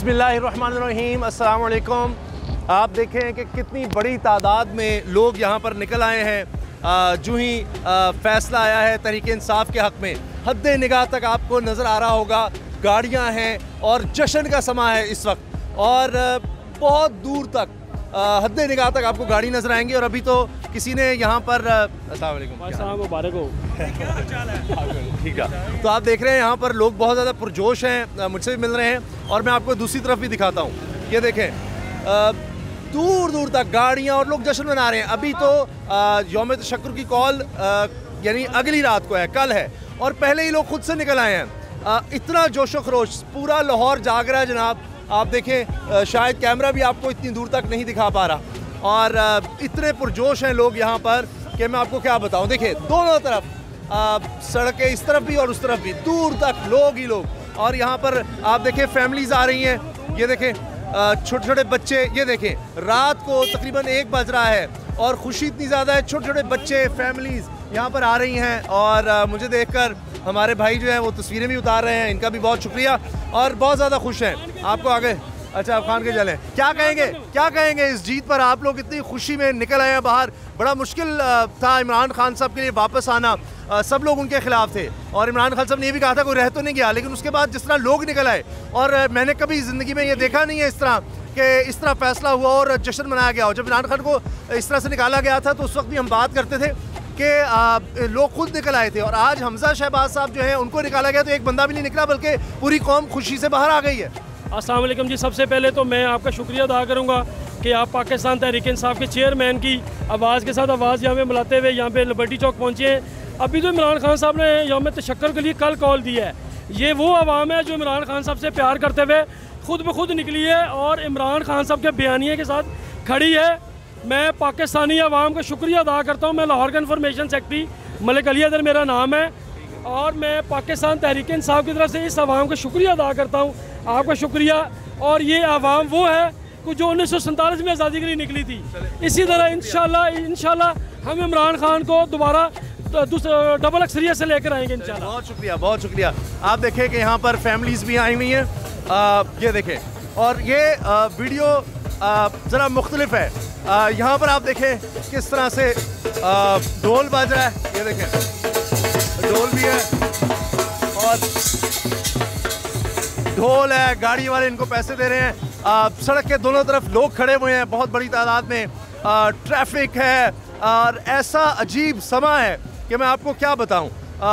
बिस्मिल्लाहिर्रहमानिर्रहीम, अस्सलाम वालेकुम। आप देखें कि कितनी बड़ी तादाद में लोग यहाँ पर निकल आए हैं। जो ही फ़ैसला आया है तहरीक इंसाफ के हक़ में, हद निगाह तक आपको नज़र आ रहा होगा गाड़ियाँ हैं और जश्न का समा है इस वक्त। और बहुत दूर तक हद निगाह तक आपको गाड़ी नज़र आएंगी। और अभी तो किसी ने यहाँ पर अस्सलाम वालेकुम, मुबारक हो, ठीक है। तो आप देख रहे हैं यहाँ पर लोग बहुत ज़्यादा पुरजोश हैं, मुझसे भी मिल रहे हैं। और मैं आपको दूसरी तरफ भी दिखाता हूँ, ये देखें दूर दूर तक गाड़ियाँ और लोग जश्न मना रहे हैं। अभी तो यौम तशक्कुर की कॉल यानी अगली रात को है, कल है, और पहले ही लोग खुद से निकल आए हैं। इतना जोशो खरोश, पूरा लाहौर जाग रहा है जनाब। आप देखें शायद कैमरा भी आपको इतनी दूर तक नहीं दिखा पा रहा। और इतने पुरजोश हैं लोग यहाँ पर कि मैं आपको क्या बताऊँ। देखिए दोनों तरफ सड़कें, इस तरफ भी और उस तरफ भी, दूर तक लोग ही लोग। और यहाँ पर आप देखें फैमिलीज़ आ रही हैं, ये देखें छोटे छोटे बच्चे, ये देखें रात को तकरीबन 1 बज रहा है और खुशी इतनी ज़्यादा है, छोटे छोटे बच्चे फैमिलीज़ यहाँ पर आ रही हैं। और मुझे देखकर हमारे भाई जो हैं वो तस्वीरें भी उतार रहे हैं, इनका भी बहुत शुक्रिया और बहुत ज़्यादा खुश हैं। आपको आगे अच्छा आप खान के चलें, क्या कहेंगे इस जीत पर? आप लोग इतनी खुशी में निकल आए हैं बाहर। बड़ा मुश्किल था इमरान खान साहब के लिए वापस आना, सब लोग उनके खिलाफ थे और इमरान खान साहब ने ये भी कहा था कोई रह तो नहीं गया। लेकिन उसके बाद जिस तरह लोग निकल आए, और मैंने कभी ज़िंदगी में ये देखा नहीं है इस तरह कि इस तरह फैसला हुआ और जश्न मनाया गया हो। जब इमरान खान को इस तरह से निकाला गया था तो उस वक्त भी हम बात करते थे कि लोग खुद निकल आए थे। और आज हमजा शहबाज साहब जो है उनको निकाला गया तो एक बंदा भी नहीं निकला, बल्कि पूरी कौम खुशी से बाहर आ गई है। अस्सलाम वालेकुम जी। सबसे पहले तो मैं आपका शुक्रिया अदा करूँगा कि आप पाकिस्तान तहरीक इंसाफ के चेयरमैन की आवाज़ के साथ आवाज़ यहाँ पे मिलाते हुए यहाँ पे लिबर्टी चौक पहुँचे हैं। अभी तो इमरान खान साहब ने यौम तशक्कुर के लिए कल कॉल दिया है। ये वो आवाम है जो इमरान खान साहब से प्यार करते हुए खुद ब खुद निकली है और इमरान खान साहब के बयानिए के साथ खड़ी है। मैं पाकिस्तानी आवाम का शुक्रिया अदा करता हूँ। मैं लाहौर का इंफॉर्मेशन सेक्रेटरी मलिक अली हैदर मेरा नाम है, और मैं पाकिस्तान तहरीक इंसाफ की तरफ से इस आवाम का शुक्रिया अदा करता हूँ। आपका शुक्रिया। और ये आवाम वो है जो 1947 में आज़ादी के लिए निकली थी। इसी तरह इंशाल्लाह हम इमरान खान को दोबारा डबल अक्सरियत से लेकर आएंगे इंशाल्लाह। बहुत शुक्रिया। आप देखें कि यहाँ पर फैमिलीज़ भी आई हुई हैं, ये देखें। और ये वीडियो ज़रा मुख्तलिफ है। यहाँ पर आप देखें किस तरह से ढोल बज रहा है, ये देखें ढोल भी है और ढोल है, गाड़ी वाले इनको पैसे दे रहे हैं। सड़क के दोनों तरफ लोग खड़े हुए हैं बहुत बड़ी तादाद में, ट्रैफिक है और ऐसा अजीब समा है कि मैं आपको क्या बताऊं।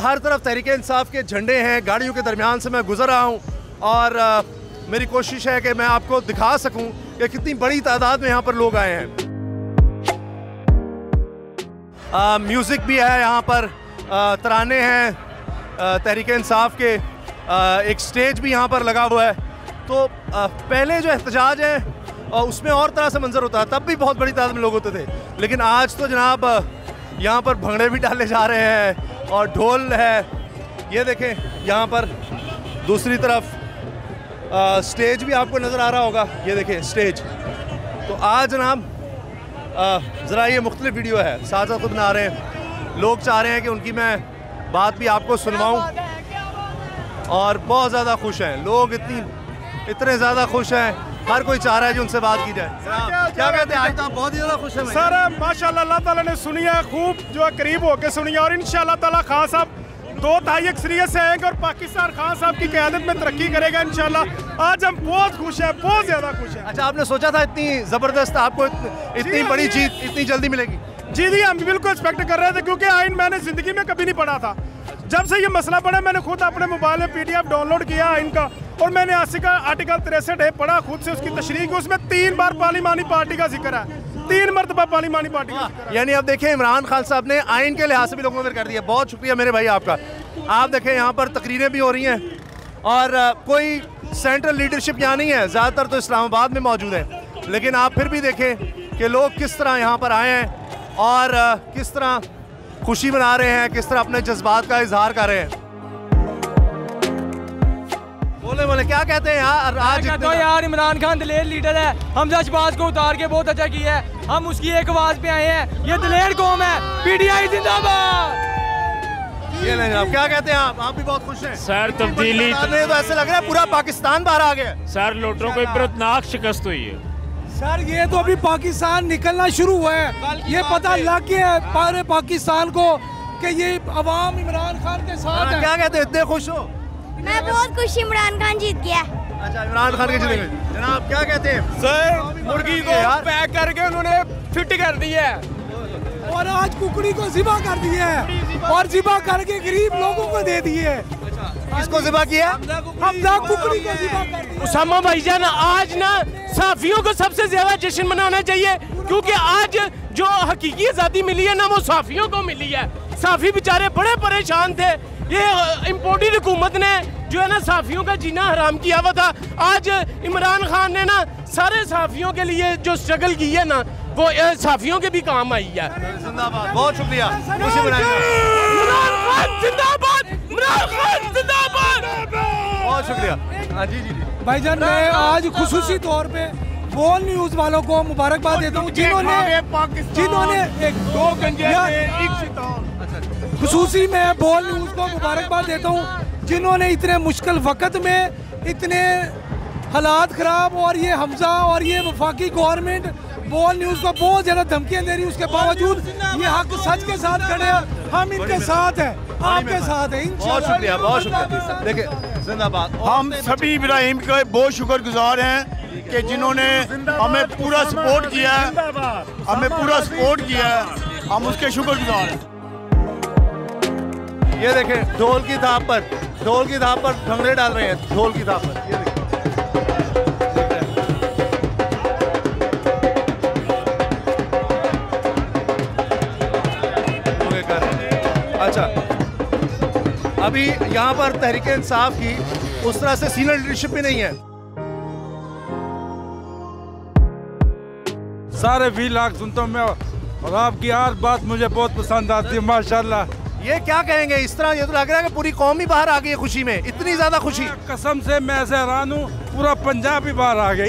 हर तरफ तहरीक इंसाफ के झंडे हैं, गाड़ियों के दरमियान से मैं गुजर रहा हूं और मेरी कोशिश है कि मैं आपको दिखा सकूं कि कितनी बड़ी तादाद में यहाँ पर लोग आए हैं। म्यूज़िक भी है यहाँ पर, तराने हैं तहरीक इंसाफ के, एक स्टेज भी यहाँ पर लगा हुआ है। तो पहले जो एहतजाज है उसमें और तरह से मंजर होता है, तब भी बहुत बड़ी तादाद में लोग होते थे। लेकिन आज तो जनाब यहाँ पर भंगड़े भी डाले जा रहे हैं और ढोल है, ये देखें। यहाँ पर दूसरी तरफ स्टेज भी आपको नज़र आ रहा होगा, ये देखें स्टेज। तो आज जनाब ज़रा ये मुख्तलिफ वीडियो है, साथ साथ खुद बना रहे हैं। लोग चाह रहे हैं कि उनकी मैं बात भी आपको सुनवाऊँ और बहुत ज़्यादा खुश हैं लोग, इतने ज़्यादा खुश हैं, हर कोई चाह रहा है कि उनसे बात की जाए। क्या कहते हैं, आज तो आप बहुत ही ज़्यादा खुश हैं सर? माशाल्लाह अल्लाह ताला ने सुनी है, खूब जो है करीब होकर सुनी है। और इंशाल्लाह ताला खान साहब 2 दहाई अक्सरियत से आएंगे और पाकिस्तान खान साहब की क़यादत में तरक्की करेगा इंशाल्लाह। आज हम बहुत खुश हैं, बहुत ज़्यादा खुश हैं। अच्छा, आपने सोचा था इतनी ज़बरदस्त आपको इतनी बड़ी जीत इतनी जल्दी मिलेगी? जी हम बिल्कुल एक्सपेक्ट कर रहे थे, क्योंकि आइन मैंने ज़िंदगी में कभी नहीं पढ़ा था। जब से ये मसला पड़ा मैंने खुद अपने मोबाइल में PDF डाउनलोड किया आइन का, और मैंने आसिक का आर्टिकल 63 पढ़ा खुद से, उसकी तशरीह की। उसमें 3 बार पार्लिमानी पार्टी का जिक्र है, 3 मरतबा पार्लिमानी पार्टी का जिक्र है। यानी अब देखें इमरान खान साहब ने आइन के लिहाज से भी लोगों में कर दिया। बहुत शुक्रिया मेरे भाई आपका। आप देखें यहाँ पर तकरीरें भी हो रही हैं और कोई सेंट्रल लीडरशिप यहाँ नहीं है, ज़्यादातर तो इस्लामाबाद में मौजूद है। लेकिन आप फिर भी देखें कि लोग किस तरह यहाँ पर आए हैं और किस तरह खुशी मना रहे हैं, किस तरह अपने जज्बात का इजहार कर रहे हैं। बोले क्या कहते हैं यार? आज तो यार इमरान खान दलेर लीडर है, हमजा शहबाज को उतार के बहुत अच्छा किया है। हम उसकी एक आवाज पे आए हैं, ये दलेर कौम है। PTI जिंदाबाद। ये लें जनाब, क्या कहते हैं आप भी बहुत खुश हैं सर? तब्दीली तो ऐसे लग रहा है पूरा पाकिस्तान बाहर आ गया सर, लोटों को इबरतनाक शिकस्त हुई है सर। ये तो अभी पाकिस्तान निकलना शुरू हुआ है, ये पता लग गया है पूरे पाकिस्तान को कि ये अवाम इमरान खान के साथ है। क्या कहते हैं, इतने खुश हो? मैं बहुत खुश, इमरान खान जीत गया। अच्छा, इमरान खान के जीतेंगे। जनाब क्या कहते हैं? सर मुर्गी को पैक करके उन्होंने फिट कर दी है और आज कुकड़ी को ज़िबा कर दी है और ज़िबा करके गरीब लोगों को दे दी है। किसको ज़िबा किया? हमजा कुकड़ी को ज़िबा कर दिया। उसामा भाईजान, आज ना साफियों को सबसे ज्यादा जश्न मनाना चाहिए, क्योंकि आज जो हकीकी आज़ादी मिली है ना, वो साफियों को मिली है। साफी बेचारे बड़े परेशान थे, ये इम्पोर्टेड हुकूमत ने जो है ना साफियों का जीना हराम किया हुआ था। आज इमरान खान ने ना सारे साफियों के लिए जो स्ट्रगल की है ना, वो साफियों के भी काम आई है। जिंदाबाद, बहुत शुक्रिया, खुशी मनाएंगे। इमरान खान जिंदाबाद, इमरान खान जिंदाबाद। बहुत शुक्रिया। हाँ जी जी भाईजान, मैं आज खुसूसी तौर पे बोल न्यूज़ वालों को मुबारकबाद देता हूँ जिन्होंने खुसूसी मैं बोल न्यूज़ को मुबारकबाद देता हूँ जिन्होंने इतने मुश्किल वक्त में इतने हालात ख़राब और ये हमजा और ये वफाकी गवर्नमेंट बोल न्यूज़ को बहुत ज़्यादा धमकियाँ दे रही, उसके बावजूद ये हक सच के साथ खड़े हैं। हम इनके साथ हैं, आपके साथ हैं। बहुत शुक्रिया, बहुत शुक्रिया। देखिए, जिंदाबाद। हम सभी इब्राहिम के बहुत शुक्रगुजार हैं कि जिन्होंने हमें पूरा सपोर्ट किया है, हमें पूरा सपोर्ट किया है, हम उसके शुक्रगुजार हैं। ये देखें, ढोल की थाप पर भंगड़े डाल रहे हैं, ढोल की थाप पर। ये देखिए, अच्छा, अभी यहाँ पर तहरीक इंसाफ की उस तरह से सीनियर लीडरशिप भी नहीं है। सारे व्लॉग सुनता हूँ मैं और आपकी हर बात मुझे बहुत पसंद आती है, माशाल्लाह। ये क्या कहेंगे, इस तरह ये तो लग रहा है कि पूरी कौम ही बाहर आ गई है खुशी में, इतनी ज्यादा खुशी। कसम से मैं ऐसे हैरान हूँ, पूरा पंजाब ही बाहर आ गया,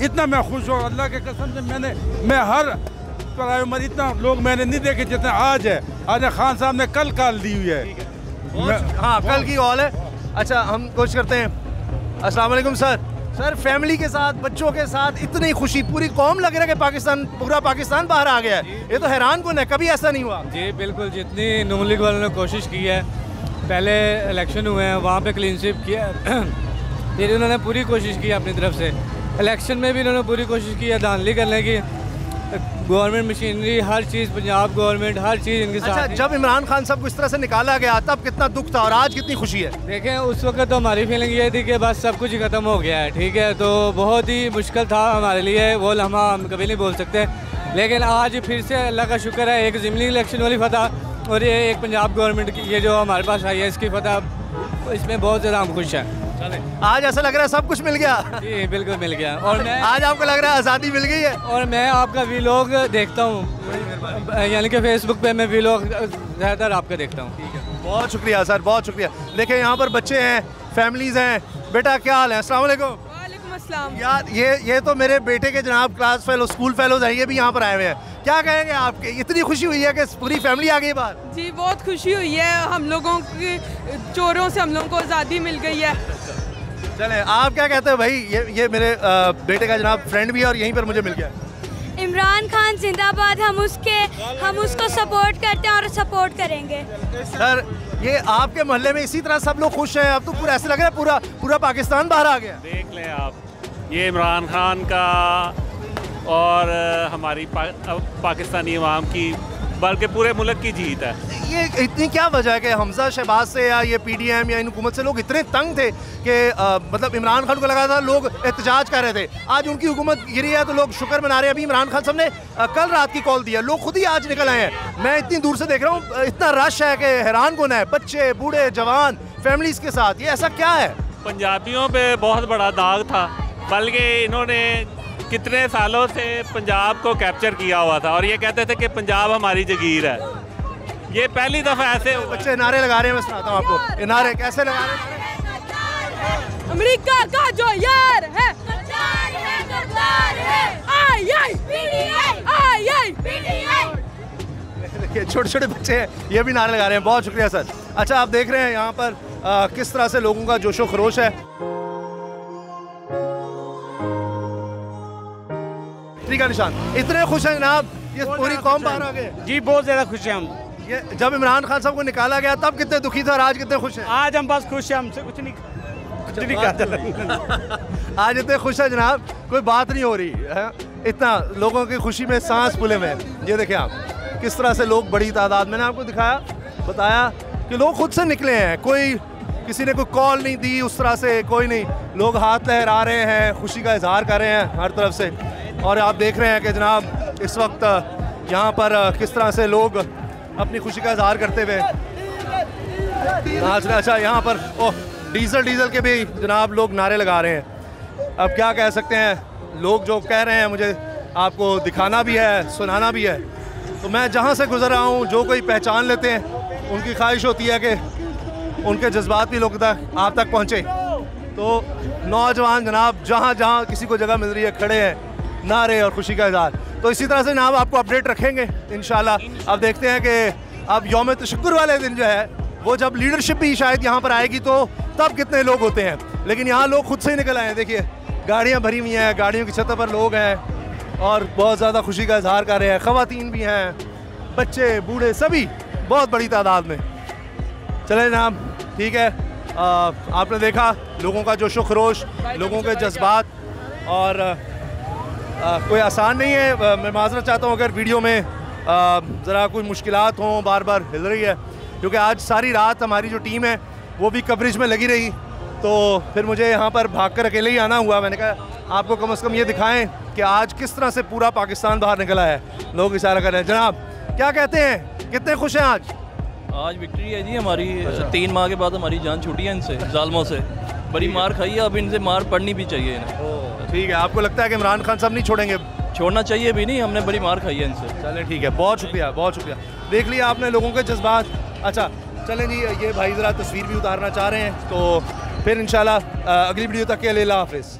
इतना मैं खुश हूँ अल्लाह के कसम से। मैं हर पर उम्र इतना लोग मैंने नहीं देखे जितने आज है। आज खान साहब ने कल कॉल दी हुई है। हाँ, कल की कॉल है। अच्छा, हम कोशिश करते हैं। अस्सलाम वालेकुम सर, फैमिली के साथ, बच्चों के साथ इतनी खुशी, पूरी कौम लग रहा है कि पूरा पाकिस्तान बाहर आ गया है। ये तो हैरान कौन है, कभी ऐसा नहीं हुआ। जी बिल्कुल, जितनी नून लीग वालों ने कोशिश की है, पहले इलेक्शन हुए हैं वहाँ पे क्लीन स्वीप किया फिर उन्होंने पूरी कोशिश की अपनी तरफ से, इलेक्शन में भी उन्होंने पूरी कोशिश की है धांधली करने की। गवर्नमेंट मशीनरी, हर चीज़, पंजाब गवर्नमेंट, हर चीज़ इनके साथ। अच्छा, जब इमरान खान साहब को इस तरह से निकाला गया तब कितना दुख था और आज कितनी खुशी है? देखें, उस वक्त तो हमारी फीलिंग ये थी कि बस सब कुछ ही ख़त्म हो गया है, ठीक है, तो बहुत ही मुश्किल था हमारे लिए, वो लम्हा हम कभी नहीं बोल सकते। लेकिन आज फिर से अल्लाह का शुक्र है, एक ज़िमनी इलेक्शन वाली फतह और ये एक पंजाब गवर्नमेंट की ये जो हमारे पास आई है इसकी फतह, इसमें बहुत ज़्यादा हम खुश हैं। आज ऐसा लग रहा है सब कुछ मिल गया। जी बिल्कुल मिल गया। और मैं आज आपको लग रहा है आज़ादी मिल गई है? और मैं आपका वीलॉग देखता हूँ, यानी कि फेसबुक पे मैं वीलॉग ज़्यादातर आपका देखता हूँ। बहुत शुक्रिया सर, बहुत शुक्रिया। देखें, यहाँ पर बच्चे हैं, फैमिलीज़ हैं। बेटा क्या हाल है? अस्सलाम वालेकुम। वालेकुम अस्सलाम। यार ये तो मेरे बेटे के जनाब क्लास फेलो, स्कूल फेलोज हैं, ये भी यहाँ पर आए हुए हैं। क्या कहेंगे आपके, इतनी खुशी हुई है कि पूरी फैमिली आ गई बाहर? जी बहुत खुशी हुई है, हम लोगों की चोरों से हम लोगों को आज़ादी मिल गई है। चले, आप क्या कहते हो भाई? ये मेरे बेटे का जनाब फ्रेंड भी है और यहीं पर मुझे मिल गया। इमरान खान जिंदाबाद, हम उसको सपोर्ट करते हैं और सपोर्ट करेंगे। सर, ये आपके मोहल्ले में इसी तरह सब लोग खुश हैं? अब तो पूरा ऐसा लग रहा है पूरा पाकिस्तान बाहर आ गया। देख लें आप, ये इमरान खान का और हमारी पाकिस्तानी अवाम की, बल्कि पूरे मुल्क की जीत है। ये इतनी क्या वजह है कि हमजा शहबाज से या ये पीडीएम या इन हुकूमत से लोग इतने तंग थे कि मतलब इमरान खान को लगा था लोग एहतजाज कर रहे थे, आज उनकी हुकूमत गिरी है तो लोग शुक्र मना रहे हैं। अभी इमरान खान साहब ने कल रात की कॉल दिया, लोग खुद ही आज निकल आए हैं। मैं इतनी दूर से देख रहा हूँ, इतना रश है कि हैरान कौन है, बच्चे, बूढ़े, जवान, फैमिलीज के साथ। ये ऐसा क्या है? पंजाबियों पे बहुत बड़ा दाग था, बल्कि इन्होंने कितने सालों से पंजाब को कैप्चर किया हुआ था और ये कहते थे कि पंजाब हमारी जगीर है। ये पहली दफ़ा ऐसे बच्चे नारे लगा रहे हैं। मैं सुनाता हूँ आपको, ये नारे कैसे लगा रहे हैं। अमेरिका का जो यार है, देखिए छोटे छोटे बच्चे हैं, ये भी नारे लगा रहे हैं। बहुत शुक्रिया सर। अच्छा, आप देख रहे हैं यहाँ पर किस तरह से लोगों का जोशो खरोश है। का निशान इतने खुश हैं जनाब, ये पूरी कौम बाहर आ गए जी, बहुत ज्यादा खुश हैं हम। ये जब इमरान खान साहब को निकाला गया तब कितने दुखी थे और आज कितने खुश हैं? आज हम बस खुश हैं, हमसे कुछ नहीं आज इतने खुश है जनाब, कोई बात नहीं हो रही है। इतना लोगों की खुशी में सांस फूले हुए हैं। ये देखें आप किस तरह से लोग बड़ी तादाद, मैंने आपको दिखाया, बताया कि लोग खुद से निकले हैं, कोई किसी ने कोई कॉल नहीं दी उस तरह से, कोई नहीं, लोग हाथ लहरा रहे हैं, खुशी का इजहार कर रहे हैं हर तरफ से। और आप देख रहे हैं कि जनाब इस वक्त यहाँ पर किस तरह से लोग अपनी खुशी का इजहार करते हुए नाच रहे। अच्छा, यहाँ पर डीजल के भी जनाब लोग नारे लगा रहे हैं। अब क्या कह सकते हैं, लोग जो कह रहे हैं मुझे आपको दिखाना भी है, सुनाना भी है। तो मैं जहाँ से गुजर रहा हूँ, जो कोई पहचान लेते हैं उनकी ख्वाहिश होती है कि उनके जज्बात भी लोग तक आप तक पहुँचे। तो नौजवान जनाब जहाँ जहाँ किसी को जगह मिल रही है खड़े हैं, नारे और खुशी का इजहार। तो इसी तरह से जनाब आपको अपडेट रखेंगे इंशाल्लाह। अब देखते हैं कि अब यौम तशक्कुर वाले दिन जो है वो जब लीडरशिप भी शायद यहाँ पर आएगी तो तब कितने लोग होते हैं, लेकिन यहाँ लोग खुद से ही निकल आए हैं। देखिए गाड़ियाँ भरी हुई हैं, गाड़ियों की छतों पर लोग हैं और बहुत ज़्यादा खुशी का इजहार कर रहे हैं। ख़वातीन भी हैं, बच्चे बूढ़े सभी बहुत बड़ी तादाद में। चले जनाब, ठीक है, आपने देखा लोगों का जोशो खरोश, लोगों के जज्बात, और कोई आसान नहीं है। मैं माज़रत चाहता हूँ अगर वीडियो में ज़रा कोई मुश्किलात हों, बार बार हिल रही है, क्योंकि आज सारी रात हमारी जो टीम है वो भी कवरेज में लगी रही, तो फिर मुझे यहाँ पर भागकर अकेले ही आना हुआ। मैंने कहा आपको कम से कम ये दिखाएं कि आज किस तरह से पूरा पाकिस्तान बाहर निकला है। लोग इशारा कर रहे हैं। जनाब क्या कहते हैं, कितने खुश हैं आज? आज विक्ट्री है जी हमारी। 3 माह के बाद हमारी जान छूटी है इनसे, जालमों से बड़ी मार खाई है, अब इनसे मार पड़नी भी चाहिए इन्हें। ठीक है, आपको लगता है कि इमरान खान साहब नहीं छोड़ेंगे? छोड़ना चाहिए भी नहीं, हमने बड़ी मार खाई है इनसे। चलें ठीक है, बहुत शुक्रिया, बहुत शुक्रिया। देख लिया आपने लोगों के जज्बात। अच्छा चलें जी, ये भाई ज़रा तस्वीर भी उतारना चाह रहे हैं, तो फिर इंशाल्लाह अगली वीडियो तक के लिए अल्लाह हाफिज़।